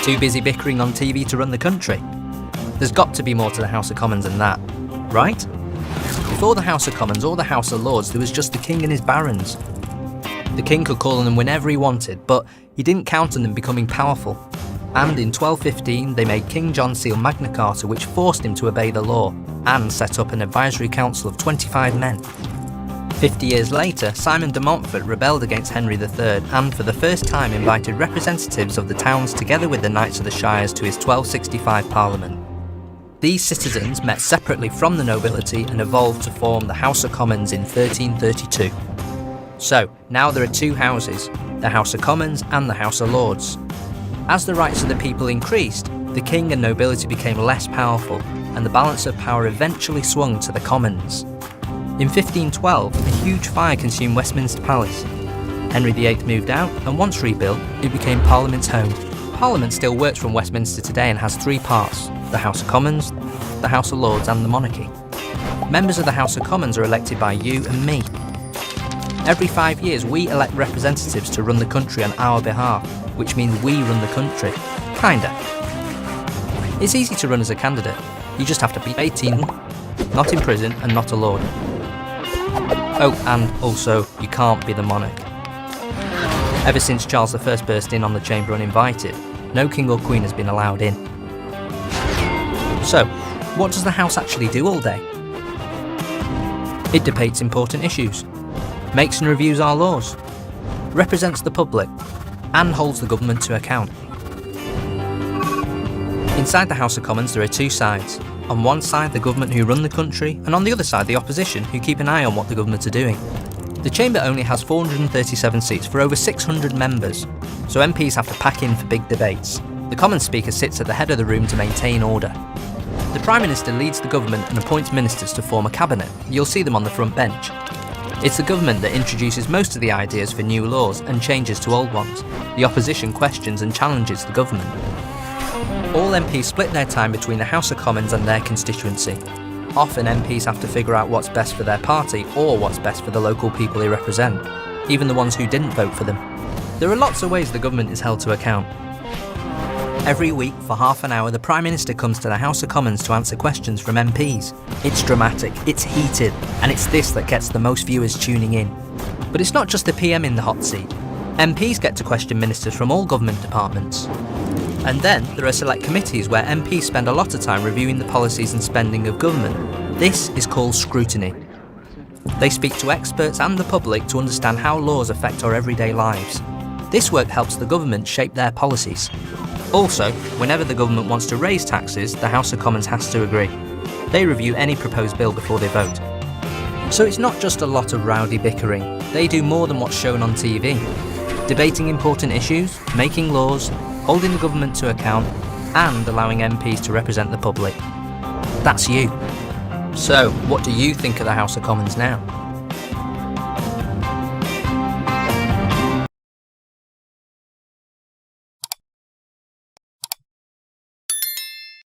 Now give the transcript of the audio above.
Too busy bickering on TV to run the country? There's got to be more to the House of Commons than that, right? Before the House of Commons or the House of Lords, there was just the king and his barons. The king could call on them whenever he wanted, but he didn't count on them becoming powerful. And in 1215, they made King John seal Magna Carta, which forced him to obey the law, and set up an advisory council of 25 men. 50 years later, Simon de Montfort rebelled against Henry III and for the first time invited representatives of the towns together with the Knights of the Shires to his 1265 Parliament. These citizens met separately from the nobility and evolved to form the House of Commons in 1332. So, now there are two houses, the House of Commons and the House of Lords. As the rights of the people increased, the king and nobility became less powerful, and the balance of power eventually swung to the Commons. In 1512, a huge fire consumed Westminster Palace. Henry VIII moved out, and once rebuilt, it became Parliament's home. Parliament still works from Westminster today and has three parts: the House of Commons, the House of Lords and the monarchy. Members of the House of Commons are elected by you and me. Every 5 years we elect representatives to run the country on our behalf, which means we run the country. Kinda. It's easy to run as a candidate. You just have to be 18, not in prison and not a lord. Oh, and also, you can't be the monarch. Ever since Charles I burst in on the chamber uninvited, no king or queen has been allowed in. So, what does the House actually do all day? It debates important issues, makes and reviews our laws, represents the public, and holds the government to account. Inside the House of Commons there are two sides. On one side the government who run the country, and on the other side the opposition who keep an eye on what the government are doing. The chamber only has 437 seats for over 600 members, so MPs have to pack in for big debates. The Commons Speaker sits at the head of the room to maintain order. The Prime Minister leads the government and appoints ministers to form a cabinet. You'll see them on the front bench. It's the government that introduces most of the ideas for new laws and changes to old ones. The opposition questions and challenges the government. All MPs split their time between the House of Commons and their constituency. Often MPs have to figure out what's best for their party or what's best for the local people they represent, even the ones who didn't vote for them. There are lots of ways the government is held to account. Every week, for half an hour, the Prime Minister comes to the House of Commons to answer questions from MPs. It's dramatic, it's heated, and it's this that gets the most viewers tuning in. But it's not just the PM in the hot seat. MPs get to question ministers from all government departments. And then there are select committees where MPs spend a lot of time reviewing the policies and spending of government. This is called scrutiny. They speak to experts and the public to understand how laws affect our everyday lives. This work helps the government shape their policies. Also, whenever the government wants to raise taxes, the House of Commons has to agree. They review any proposed bill before they vote. So it's not just a lot of rowdy bickering. They do more than what's shown on TV. Debating important issues, making laws, holding the government to account, and allowing MPs to represent the public. That's you. So, what do you think of the House of Commons now?